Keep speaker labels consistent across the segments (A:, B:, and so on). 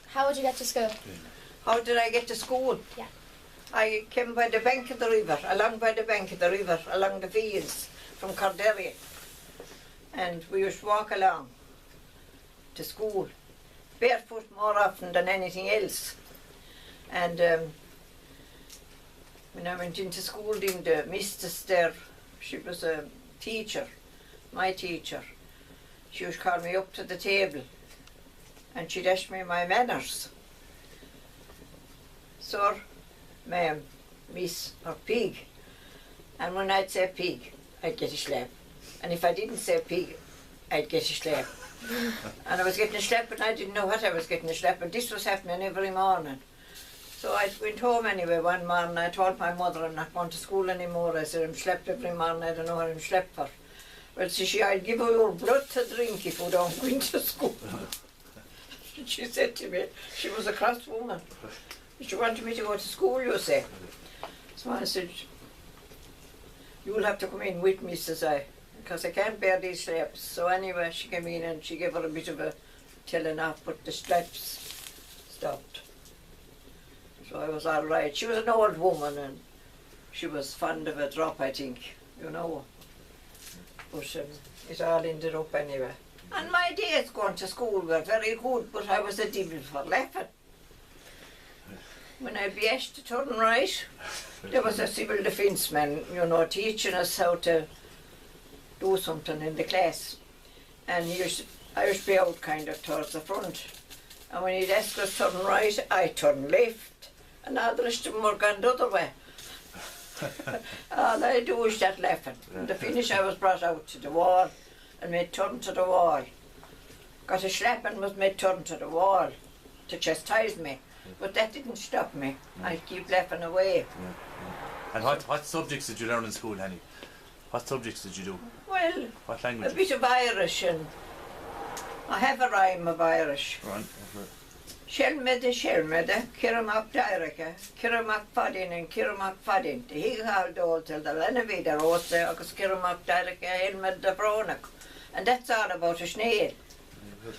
A: How would you get to school?
B: How did I get to school?
A: Yeah.
B: I came by the bank of the river, along by the bank of the river, along the fields from Corderry. And we used to walk along to school, barefoot more often than anything else. And when I went into school, the mistress there, she was a teacher, my teacher. She used to call me up to the table and she'd ask me my manners. Sir, ma'am, miss, or pig. And when I'd say pig, I'd get a slap. And if I didn't say pig, I'd get a slap. And I was getting a slap and I didn't know what I was getting a slap, and this was happening every morning. So I went home anyway one morning. I told my mother I'm not going to school anymore. I said I'm slept every morning, I don't know what I'm slept for. Well, said she, I'll give you your blood to drink if you don't go into school. She said to me, she was a cross woman. She wanted me to go to school, you say. So I said, you'll have to come in with me, says I, because I can't bear these slaps. So anyway, she came in and she gave her a bit of a telling off, but the slaps stopped. So I was all right. She was an old woman and she was fond of a drop, I think, you know. But it all ended up anyway. And my days going to school were very good, but I was a devil for laughing. When I'd be asked to turn right, there was a civil defence man, you know, teaching us how to do something in the class. And I used to be out kind of towards the front. And when he'd ask us to turn right, I turned left. And all the rest of them were gone the other way. All I do is that laughing. And the finish I was brought out to the wall and made turn to the wall. Got a slap and was made turn to the wall to chastise me. But that didn't stop me. I'd keep laughing away.
C: And what subjects did you learn in school, Hannie? What subjects did you do?
B: Well,
C: what language?
B: A bit of Irish, and I have a rhyme of Irish.
C: Right.
B: Shelmede, Kiramak Dairaka, Kiramak Fadin and Kiramak Fadin. The Highhald all till the Lenavider Rose, Agus Kiramak Dairaka, Helmed the Bronak. And that's all about a snail.
C: Very good.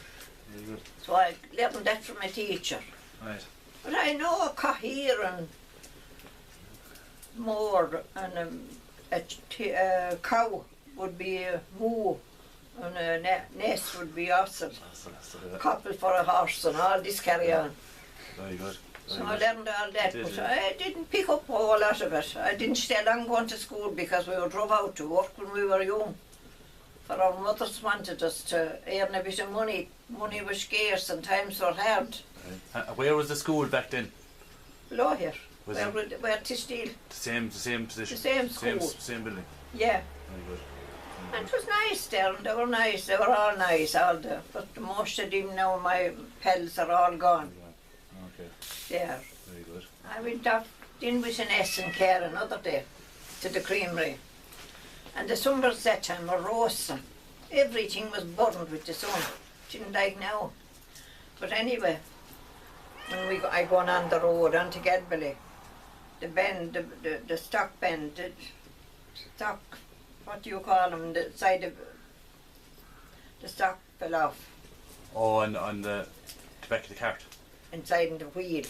C: Very good.
B: So I learned that from a teacher.
C: Right.
B: But I know a Cahir and more, and a cow would be a moo, and a nest would be ossel. Couple for a horse and all this carry on.
C: Very good.
B: So I learned all that, but I didn't pick up a whole lot of it. I didn't stay long going to school because we were drove out to work when we were young. For our mothers wanted us to earn a bit of money. Money was scarce and times were hard.
C: Where was the school back then?
B: Below here, where Tisteel.
C: The same position?
B: The same school.
C: Same building?
B: Yeah.
C: Very good.
B: And it was nice there, and they were nice, they were all nice, but most of them now, my pals are all gone.
C: Okay.
B: There.
C: Very good.
B: I went off in with an S and care another day to the creamery. And the summers that time were roasting. Everything was burned with the sun. Didn't like now. But anyway, when I gone on the road onto Gedbally, the bend, the stock bend, the stock, what do you call them, the side of the stock fell off.
C: Oh, on the back of the cart?
B: Inside in the wheel,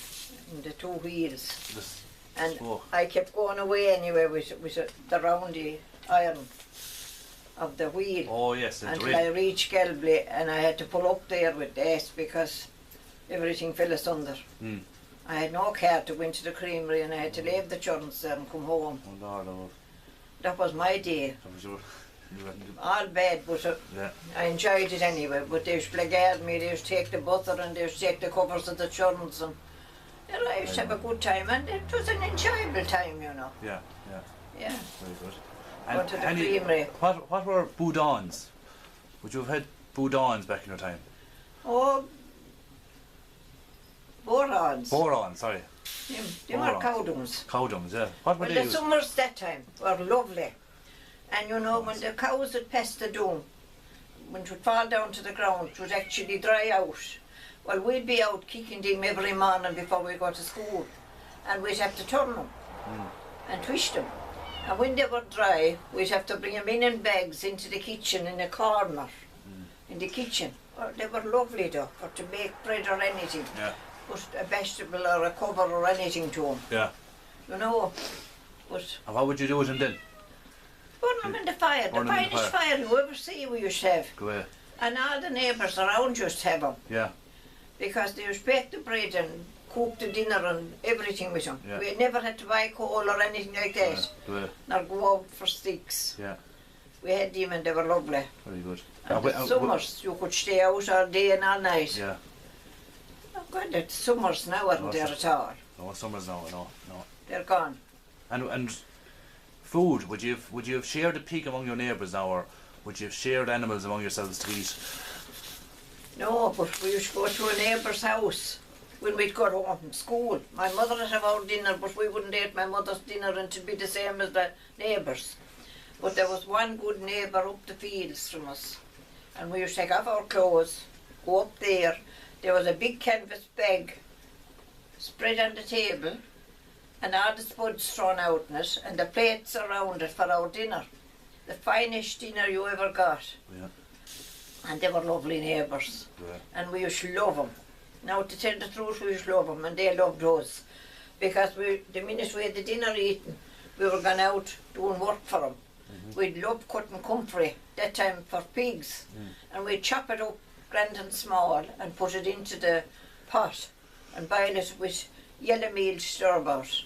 B: in the two wheels. And
C: smoke.
B: I kept going away anyway with the roundy iron of the wheel.
C: Oh yes,
B: until I reached Gelbley, and I had to pull up there with the S because everything fell asunder. I had no car to go into the creamery, and I had to leave the churns there and come home.
C: Oh Lord, oh.
B: That was my day. All bad, but I enjoyed it anyway. But they used to blackguard me, they used to take the butter and they used to take the covers of the churns, and I used to have a good time, and it was an enjoyable time, you know.
C: Yeah.
B: Yeah.
C: Very good.
B: Went to the creamery.
C: What were boudins? Would you have had boudins back in your time?
B: Oh, borons.
C: Borons, sorry.
B: They were cowdums.
C: Cowdums, yeah. What were they
B: the
C: used?
B: summers that time were lovely. And you know, when the cows would pass the dome, when it would fall down to the ground, it would actually dry out. Well, we'd be out kicking them every morning before we go to school. And we'd have to turn them and twist them. And when they were dry, we'd have to bring them in bags into the kitchen in a corner, in the kitchen. Oh, they were lovely though, for to make bread or anything.
C: Yeah.
B: Put a vegetable or a cover or anything to them.
C: Yeah.
B: You know. But
C: And what would you do with them then?
B: burn them in the fire.
C: Burn
B: The
C: them in the
B: finest fire you ever see we used to have.
C: Go away.
B: And all the neighbours around used to have them.
C: Yeah.
B: Because they used to bake the bread and cook the dinner and everything with them.
C: Yeah.
B: We never had to buy coal or anything like that.
C: Go away.
B: Nor go out for sticks.
C: Yeah.
B: We had them and they were lovely.
C: Very good.
B: And the summers, you could stay out all day and all night.
C: Yeah.
B: Oh God, the summers now aren't there at all.
C: No summers now. No.
B: They're gone.
C: And food, would you have shared a pig among your neighbours now, or would you have shared animals among yourselves to eat?
B: No, but we used to go to a neighbour's house when we'd got home from school. My mother would have our dinner, but we wouldn't eat my mother's dinner and it'd be the same as the neighbours. But there was one good neighbour up the fields from us. And we used to take off our clothes, go up there. There was a big canvas bag spread on the table and all the spuds thrown out in it and the plates around it for our dinner. The finest dinner you ever got.
C: Yeah.
B: And they were lovely neighbours.
C: Yeah.
B: And we used to love them. Now, to tell the truth, we used to love them and they loved us. Because the minute we had the dinner eaten, we were going out doing work for them. We'd love cutting comfrey, that time for pigs. And we'd chop it up grand and small and put it into the pot and boil it with yellow meal store-bought.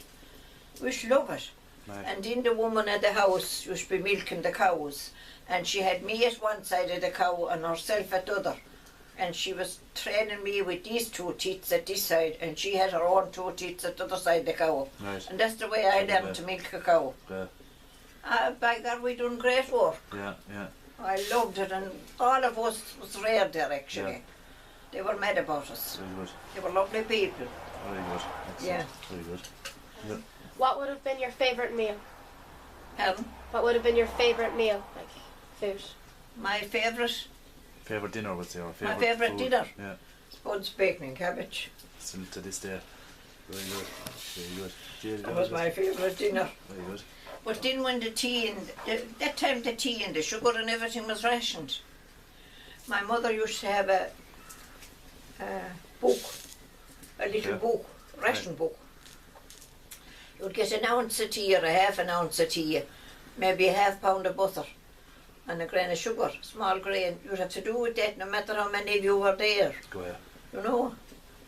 B: We used to love it.
C: Nice.
B: And then the woman at the house used to be milking the cows. And she had me at one side of the cow and herself at the other. And she was training me with these two teats at this side and she had her own two teats at the other side of the cow.
C: Nice.
B: And that's the way I learned to milk a cow.
C: Yeah.
B: By God, we done great work.
C: Yeah.
B: I loved it and all of us was rare there actually.
C: Yeah.
B: They were mad about us.
C: Very good.
B: They were lovely people.
C: Very good. Excellent.
B: Yeah.
C: Very good. Yeah.
A: What would have been your favourite meal?
B: Pardon?
A: What would have been your favourite meal? Like food?
B: My favourite
C: Favourite dinner, would say, or
B: My
C: favourite
B: favourite
C: food?
B: dinner?
C: Yeah.
B: spuds, bacon and cabbage.
C: Still to this day. Very good. Very good. Jill,
B: That was my favourite dinner.
C: Very good.
B: But then when the tea and that time the tea and the sugar and everything was rationed. My mother used to have a book, a little book, ration book. You'd get an ounce of tea or a half an ounce of tea, maybe a half pound of butter and a grain of sugar, small grain. You'd have to do with that no matter how many of you were there.
C: Go ahead.
B: You know,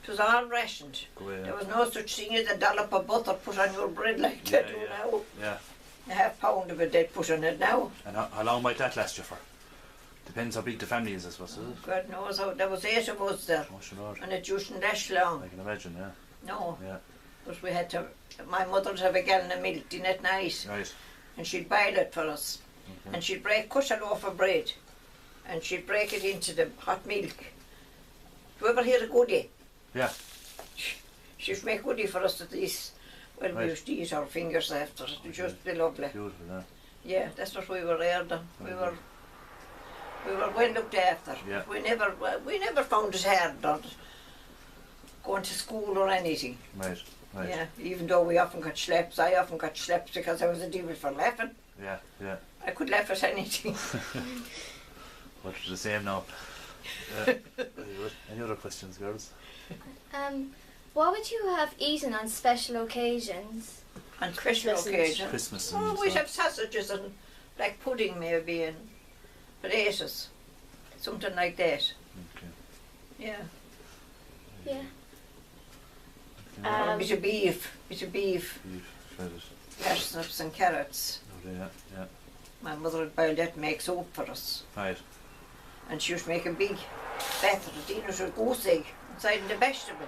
B: it was all rationed.
C: Go ahead.
B: There was no such thing as a dollop of butter put on your bread like they do now.
C: Yeah.
B: A half pound of it they'd put on it now.
C: And how long might that last you for? Depends how big the family is, I suppose, is it?
B: God knows how, there was 8 of us there.
C: Oh, sure.
B: And it usedn't last long.
C: I can imagine, yeah.
B: No,
C: Yeah.
B: but we had to, my mother would have a gallon of milk in at night
C: Right.
B: and she'd boil it for us.
C: Okay.
B: And she'd cut a loaf of bread and she'd break it into the hot milk. Do you ever hear a goodie?
C: Yeah.
B: She used to make goodie for us at least. Well,
C: Right.
B: we used to eat our fingers after it. It would just be lovely.
C: Beautiful, yeah.
B: Yeah, that's what we were there then. We
C: Very
B: were well looked after.
C: Yeah.
B: We never found it hard not going to school or anything.
C: Right. Right.
B: Yeah, even though we often got schleps. I often got schleps because I was a devil for laughing.
C: Yeah. Yeah.
B: I could laugh at anything.
C: But it's the same now. Very good. Any other questions, girls?
D: What would you have eaten on special occasions?
B: On special
A: Christmas.
B: occasions.
C: Christmas and
B: Oh, we'd
C: stuff.
B: have sausages and like pudding maybe and potatoes. Something like that.
C: Okay.
B: Yeah.
D: Yeah.
B: Or a bit of beef.
C: Beef, shredded.
B: Parsnips and carrots.
C: Oh, yeah. Yeah.
B: My mother would boil that and make soup for us.
C: Right.
B: And she used to make a big batter of dinner with goose egg inside the vegetable.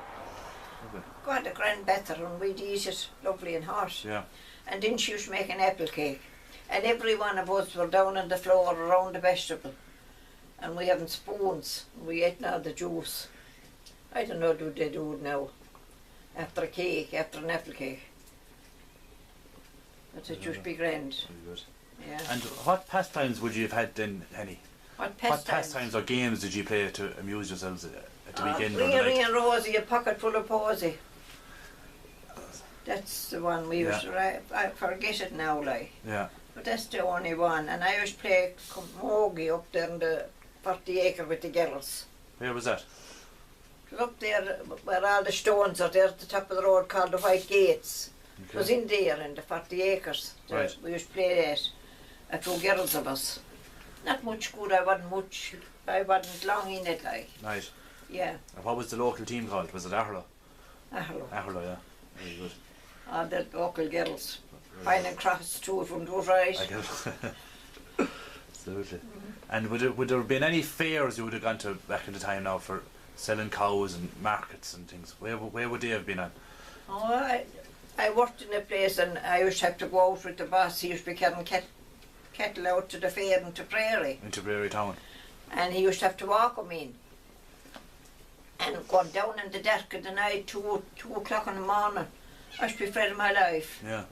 C: Okay.
B: God, a grand batter and we'd eat it lovely and hot.
C: Yeah.
B: And then she used to make an apple cake. And every one of us were down on the floor around the vegetable. And we having spoons. We ate now the juice. I don't know do they do it now. After a cake, after an apple cake. But it used to be grand.
C: Very good.
B: Yeah.
C: And what pastimes would you have had then, Hannie?
B: What
C: What pastimes or games did you play to amuse yourselves at the weekend or
B: Ring
C: the
B: a ring
C: night?
B: and Rosie, a pocket full of posy. That's the one we used to write. I forget it now, like.
C: Yeah.
B: But that's the only one. And I used to play camogie up there in the 40 acre with the girls.
C: Where was that?
B: It was up there where all the stones are there at the top of the road called the White Gates. It was in there in the 40 acres.
C: Right.
B: We used to play that. 2 girls of us. Not much good, I wasn't long in it like.
C: Right.
B: Yeah.
C: And what was the local team called? Was it Aherlow?
B: Aherlow.
C: Aherlow, yeah. Very good.
B: All the local girls. Fine and cross too from those right.
C: I get Absolutely. And would there have been any fairs you would have gone to back in the time now for selling cows and markets and things? Where would they have been at?
B: Oh, I worked in a place and I used to have to go out with the boss. He used to be carrying cattle out to the fair into Prairie.
C: Into Prairie Town.
B: And he used to have to walk them in. And going down in the dark of the night, 2 o'clock in the morning. I used to be afraid of my life.
C: Yeah.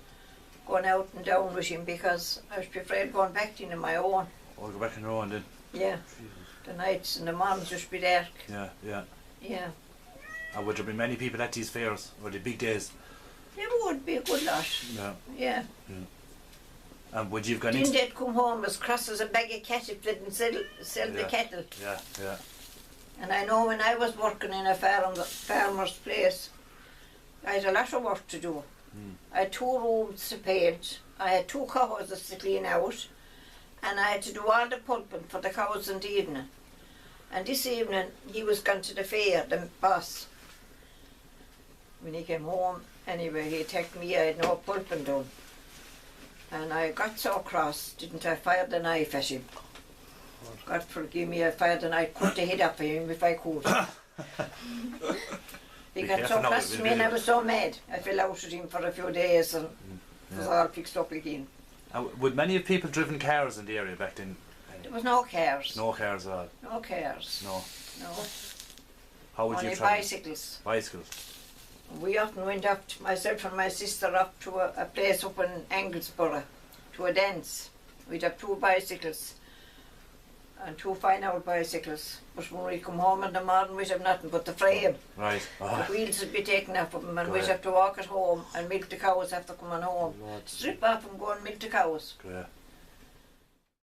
B: Going out and down with him because I used to be afraid of going back in my own.
C: Or go back on your own then?
B: Yeah. The nights and the mornings used to be dark.
C: Yeah, yeah.
B: Yeah.
C: And would there be many people at these fairs? Or the big days?
B: It would be a good lot.
C: Yeah.
B: Yeah.
C: And would you have gone
B: Didn't
C: into...
B: they come home as cross as a bag of cattle if they didn't sell the cattle?
C: Yeah, yeah.
B: And I know when I was working in a farmer's place, I had a lot of work to do. I had 2 rooms to paint, I had 2 cows to clean out, and I had to do all the pulping for the cows in the evening. And this evening he was gone to the fair, the boss. When he came home, anyway, he attacked me, I had no pulping done. And I got so cross, didn't I fire the knife at him. God forgive me, I fired the knife, cut the head off of him if I could. He got so cross to me and I was so mad. I fell out with him for a few days and it was all fixed up again.
C: Would many have people driven cars in the area back then?
B: There was no cars.
C: No cars at all?
B: No cars.
C: No.
B: No.
C: How would
B: Only
C: you travel?
B: bicycles.
C: Bicycles.
B: We often went up, myself and my sister, up to a place up in Anglesborough, to a dance. We'd have 2 bicycles and 2 fine old bicycles. But when we come home in the morning, we'd have nothing but the frame.
C: Right.
B: The wheels would be taken off of them and we'd
C: Great.
B: have to walk at home and milk the cows after coming home.
C: Lord.
B: Strip off and go and milk the cows.
C: Yeah.